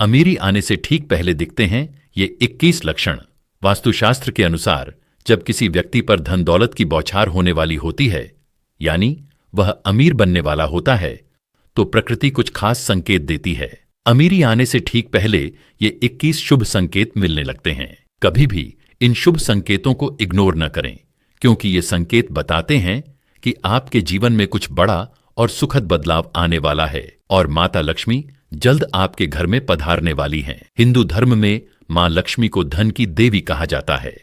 अमीरी आने से ठीक पहले दिखते हैं ये 21 लक्षण। वास्तुशास्त्र के अनुसार जब किसी व्यक्ति पर धन दौलत की बौछार होने वाली होती है, यानी वह अमीर बनने वाला होता है, तो प्रकृति कुछ खास संकेत देती है। अमीरी आने से ठीक पहले ये 21 शुभ संकेत मिलने लगते हैं। कभी भी इन शुभ संकेतों को इग्नोर न करें, क्योंकि ये संकेत बताते हैं कि आपके जीवन में कुछ बड़ा और सुखद बदलाव आने वाला है और माता लक्ष्मी जल्द आपके घर में पधारने वाली हैं। हिंदू धर्म में मां लक्ष्मी को धन की देवी कहा जाता है।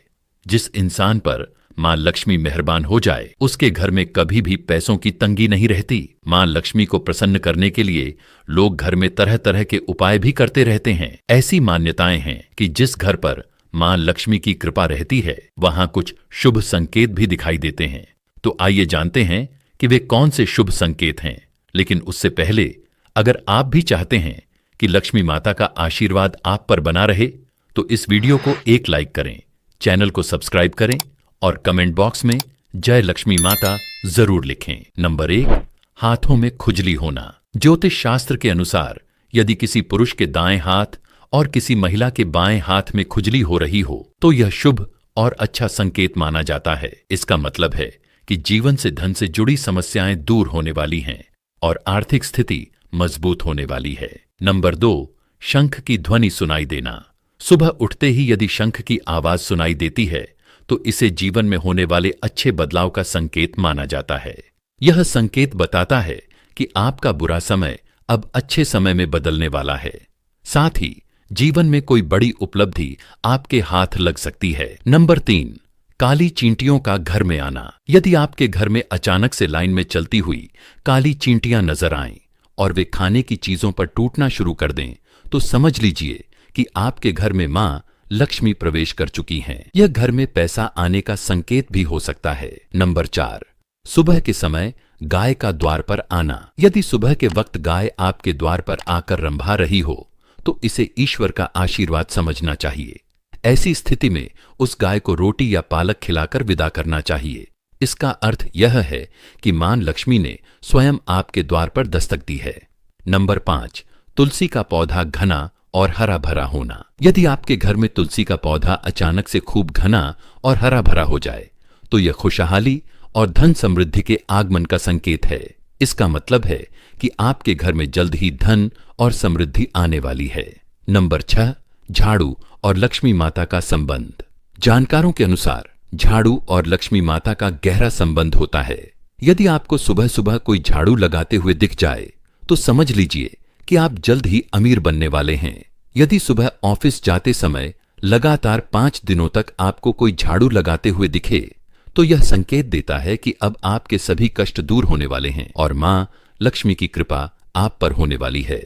जिस इंसान पर मां लक्ष्मी मेहरबान हो जाए, उसके घर में कभी भी पैसों की तंगी नहीं रहती। मां लक्ष्मी को प्रसन्न करने के लिए लोग घर में तरह तरह के उपाय भी करते रहते हैं। ऐसी मान्यताएं हैं कि जिस घर पर मां लक्ष्मी की कृपा रहती है, वहां कुछ शुभ संकेत भी दिखाई देते हैं। तो आइए जानते हैं कि वे कौन से शुभ संकेत हैं। लेकिन उससे पहले अगर आप भी चाहते हैं कि लक्ष्मी माता का आशीर्वाद आप पर बना रहे, तो इस वीडियो को एक लाइक करें, चैनल को सब्सक्राइब करें और कमेंट बॉक्स में जय लक्ष्मी माता जरूर लिखें। नंबर 1, हाथों में खुजली होना। ज्योतिष शास्त्र के अनुसार यदि किसी पुरुष के दाएं हाथ और किसी महिला के बाएं हाथ में खुजली हो रही हो, तो यह शुभ और अच्छा संकेत माना जाता है। इसका मतलब है कि जीवन से धन से जुड़ी समस्याएं दूर होने वाली हैं और आर्थिक स्थिति मजबूत होने वाली है। नंबर 2, शंख की ध्वनि सुनाई देना। सुबह उठते ही यदि शंख की आवाज सुनाई देती है, तो इसे जीवन में होने वाले अच्छे बदलाव का संकेत माना जाता है। यह संकेत बताता है कि आपका बुरा समय अब अच्छे समय में बदलने वाला है। साथ ही जीवन में कोई बड़ी उपलब्धि आपके हाथ लग सकती है। नंबर 3, काली चींटियों का घर में आना। यदि आपके घर में अचानक से लाइन में चलती हुई काली चींटियां नजर आएं और वे खाने की चीजों पर टूटना शुरू कर दें, तो समझ लीजिए कि आपके घर में मां लक्ष्मी प्रवेश कर चुकी हैं। यह घर में पैसा आने का संकेत भी हो सकता है। नंबर 4, सुबह के समय गाय का द्वार पर आना। यदि सुबह के वक्त गाय आपके द्वार पर आकर रंभा रही हो, तो इसे ईश्वर का आशीर्वाद समझना चाहिए। ऐसी स्थिति में उस गाय को रोटी या पालक खिलाकर विदा करना चाहिए। इसका अर्थ यह है कि मां लक्ष्मी ने स्वयं आपके द्वार पर दस्तक दी है। नंबर 5, तुलसी का पौधा घना और हरा भरा होना। यदि आपके घर में तुलसी का पौधा अचानक से खूब घना और हरा भरा हो जाए, तो यह खुशहाली और धन समृद्धि के आगमन का संकेत है। इसका मतलब है कि आपके घर में जल्द ही धन और समृद्धि आने वाली है। नंबर 6, झाड़ू और लक्ष्मी माता का संबंध। जानकारों के अनुसार झाड़ू और लक्ष्मी माता का गहरा संबंध होता है। यदि आपको सुबह सुबह कोई झाड़ू लगाते हुए दिख जाए, तो समझ लीजिए कि आप जल्द ही अमीर बनने वाले हैं। यदि सुबह ऑफिस जाते समय लगातार 5 दिनों तक आपको कोई झाड़ू लगाते हुए दिखे, तो यह संकेत देता है कि अब आपके सभी कष्ट दूर होने वाले हैं और मां लक्ष्मी की कृपा आप पर होने वाली है।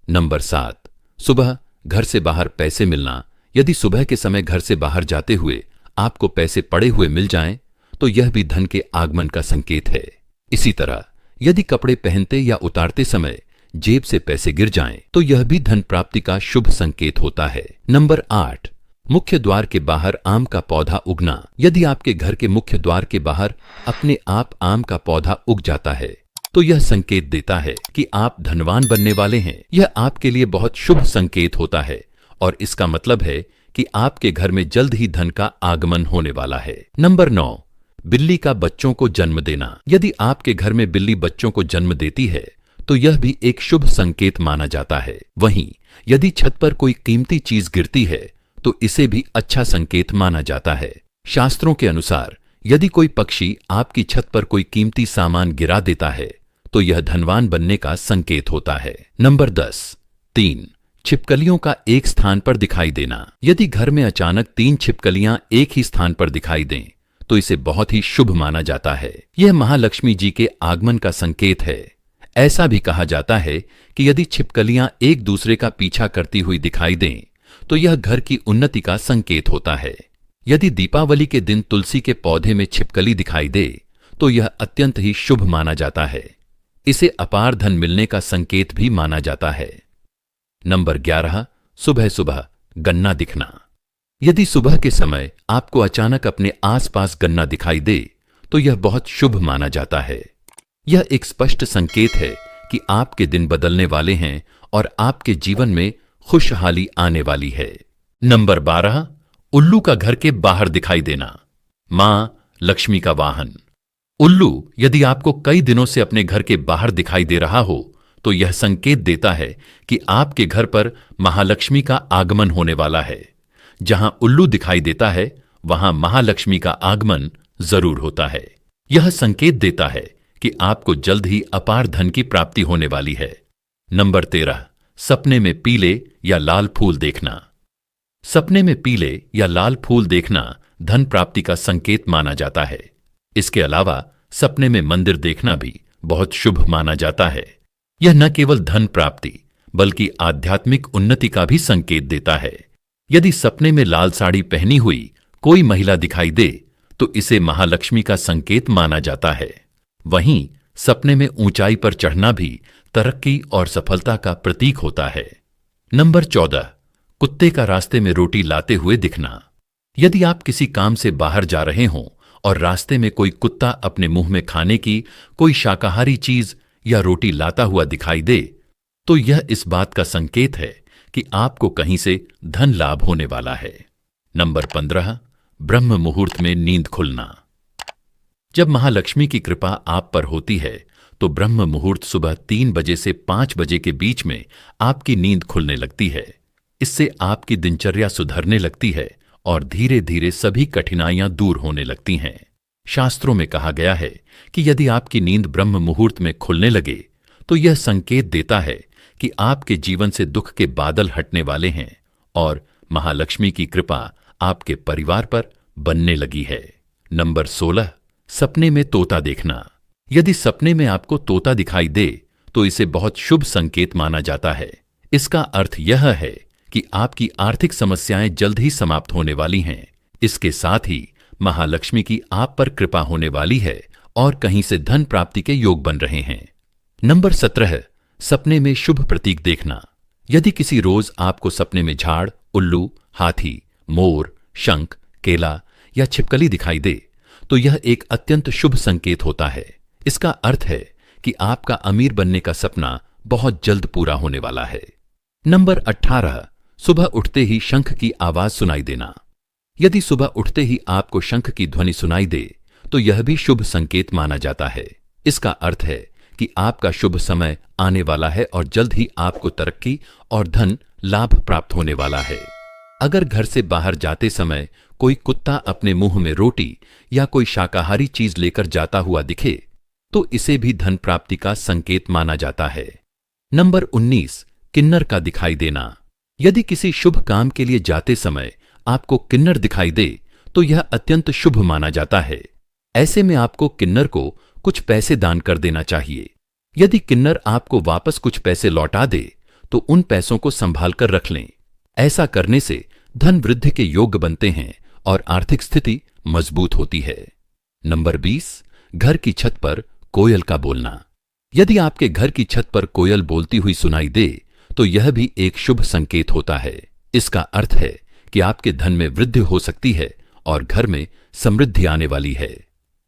नंबर 7, सुबह घर से बाहर पैसे मिलना। यदि सुबह के समय घर से बाहर जाते हुए आपको पैसे पड़े हुए मिल जाएं, तो यह भी धन के आगमन का संकेत है। इसी तरह यदि कपड़े पहनते या उतारते समय जेब से पैसे गिर जाएं, तो यह भी धन प्राप्ति का शुभ संकेत होता है। नंबर 8, मुख्य द्वार के बाहर आम का पौधा उगना। यदि आपके घर के मुख्य द्वार के बाहर अपने आप आम का पौधा उग जाता है, तो यह संकेत देता है कि आप धनवान बनने वाले हैं। यह आपके लिए बहुत शुभ संकेत होता है और इसका मतलब है कि आपके घर में जल्द ही धन का आगमन होने वाला है। नंबर 9, बिल्ली का बच्चों को जन्म देना। यदि आपके घर में बिल्ली बच्चों को जन्म देती है, तो यह भी एक शुभ संकेत माना जाता है। वहीं यदि छत पर कोई कीमती चीज गिरती है, तो इसे भी अच्छा संकेत माना जाता है। शास्त्रों के अनुसार यदि कोई पक्षी आपकी छत पर कोई कीमती सामान गिरा देता है, तो यह धनवान बनने का संकेत होता है। नंबर 10, 3, छिपकलियों का एक स्थान पर दिखाई देना। यदि घर में अचानक 3 छिपकलियां एक ही स्थान पर दिखाई दें, तो इसे बहुत ही शुभ माना जाता है। यह महालक्ष्मी जी के आगमन का संकेत है। ऐसा भी कहा जाता है कि यदि छिपकलियां एक दूसरे का पीछा करती हुई दिखाई दें, तो यह घर की उन्नति का संकेत होता है। यदि दीपावली के दिन तुलसी के पौधे में छिपकली दिखाई दे, तो यह अत्यंत ही शुभ माना जाता है। इसे अपार धन मिलने का संकेत भी माना जाता है। नंबर 11, सुबह सुबह गन्ना दिखना। यदि सुबह के समय आपको अचानक अपने आसपास गन्ना दिखाई दे, तो यह बहुत शुभ माना जाता है। यह एक स्पष्ट संकेत है कि आपके दिन बदलने वाले हैं और आपके जीवन में खुशहाली आने वाली है। नंबर 12, उल्लू का घर के बाहर दिखाई देना। मां लक्ष्मी का वाहन। उल्लू यदि आपको कई दिनों से अपने घर के बाहर दिखाई दे रहा हो तो यह संकेत देता है कि आपके घर पर महालक्ष्मी का आगमन होने वाला है। जहां उल्लू दिखाई देता है वहां महालक्ष्मी का आगमन जरूर होता है। यह संकेत देता है कि आपको जल्द ही अपार धन की प्राप्ति होने वाली है। नंबर 13, सपने में पीले या लाल फूल देखना। सपने में पीले या लाल फूल देखना धन प्राप्ति का संकेत माना जाता है। इसके अलावा सपने में मंदिर देखना भी बहुत शुभ माना जाता है। यह न केवल धन प्राप्ति बल्कि आध्यात्मिक उन्नति का भी संकेत देता है। यदि सपने में लाल साड़ी पहनी हुई कोई महिला दिखाई दे तो इसे महालक्ष्मी का संकेत माना जाता है। वहीं सपने में ऊंचाई पर चढ़ना भी तरक्की और सफलता का प्रतीक होता है। नंबर 14, कुत्ते का रास्ते में रोटी लाते हुए दिखना। यदि आप किसी काम से बाहर जा रहे हों और रास्ते में कोई कुत्ता अपने मुंह में खाने की कोई शाकाहारी चीज या रोटी लाता हुआ दिखाई दे तो यह इस बात का संकेत है कि आपको कहीं से धन लाभ होने वाला है। नंबर 15, ब्रह्म मुहूर्त में नींद खुलना। जब महालक्ष्मी की कृपा आप पर होती है तो ब्रह्म मुहूर्त सुबह 3 बजे से 5 बजे के बीच में आपकी नींद खुलने लगती है। इससे आपकी दिनचर्या सुधरने लगती है और धीरे धीरे सभी कठिनाइयां दूर होने लगती हैं। शास्त्रों में कहा गया है कि यदि आपकी नींद ब्रह्म मुहूर्त में खुलने लगे तो यह संकेत देता है कि आपके जीवन से दुख के बादल हटने वाले हैं और महालक्ष्मी की कृपा आपके परिवार पर बनने लगी है। नंबर 16, सपने में तोता देखना। यदि सपने में आपको तोता दिखाई दे तो इसे बहुत शुभ संकेत माना जाता है। इसका अर्थ यह है कि आपकी आर्थिक समस्याएं जल्द ही समाप्त होने वाली हैं। इसके साथ ही महालक्ष्मी की आप पर कृपा होने वाली है और कहीं से धन प्राप्ति के योग बन रहे हैं। नंबर 17, सपने में शुभ प्रतीक देखना। यदि किसी रोज आपको सपने में झाड़, उल्लू, हाथी, मोर, शंख, केला या छिपकली दिखाई दे तो यह एक अत्यंत शुभ संकेत होता है। इसका अर्थ है कि आपका अमीर बनने का सपना बहुत जल्द पूरा होने वाला है। नंबर 18, सुबह उठते ही शंख की आवाज सुनाई देना। यदि सुबह उठते ही आपको शंख की ध्वनि सुनाई दे तो यह भी शुभ संकेत माना जाता है। इसका अर्थ है कि आपका शुभ समय आने वाला है और जल्द ही आपको तरक्की और धन लाभ प्राप्त होने वाला है। अगर घर से बाहर जाते समय कोई कुत्ता अपने मुंह में रोटी या कोई शाकाहारी चीज लेकर जाता हुआ दिखे तो इसे भी धन प्राप्ति का संकेत माना जाता है। नंबर 19, किन्नर का दिखाई देना। यदि किसी शुभ काम के लिए जाते समय आपको किन्नर दिखाई दे तो यह अत्यंत शुभ माना जाता है। ऐसे में आपको किन्नर को कुछ पैसे दान कर देना चाहिए। यदि किन्नर आपको वापस कुछ पैसे लौटा दे तो उन पैसों को संभाल कर रख लें। ऐसा करने से धन वृद्धि के योग बनते हैं और आर्थिक स्थिति मजबूत होती है। नंबर 20, घर की छत पर कोयल का बोलना। यदि आपके घर की छत पर कोयल बोलती हुई सुनाई दे तो यह भी एक शुभ संकेत होता है। इसका अर्थ है कि आपके धन में वृद्धि हो सकती है और घर में समृद्धि आने वाली है।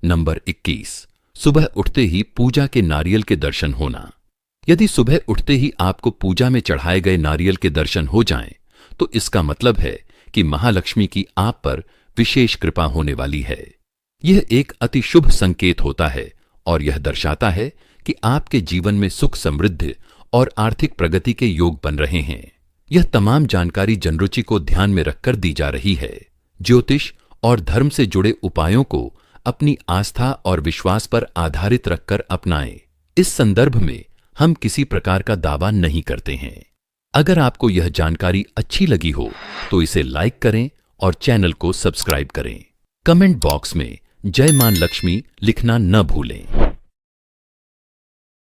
नंबर 21, सुबह उठते ही पूजा के नारियल के दर्शन होना। यदि सुबह उठते ही आपको पूजा में चढ़ाए गए नारियल के दर्शन हो जाएं, तो इसका मतलब है कि महालक्ष्मी की आप पर विशेष कृपा होने वाली है। यह एक अति शुभ संकेत होता है और यह दर्शाता है कि आपके जीवन में सुख, समृद्धि और आर्थिक प्रगति के योग बन रहे हैं। यह तमाम जानकारी जनरुचि को ध्यान में रखकर दी जा रही है। ज्योतिष और धर्म से जुड़े उपायों को अपनी आस्था और विश्वास पर आधारित रखकर अपनाएं। इस संदर्भ में हम किसी प्रकार का दावा नहीं करते हैं। अगर आपको यह जानकारी अच्छी लगी हो तो इसे लाइक करें और चैनल को सब्सक्राइब करें। कमेंट बॉक्स में जय मां लक्ष्मी लिखना न भूलें।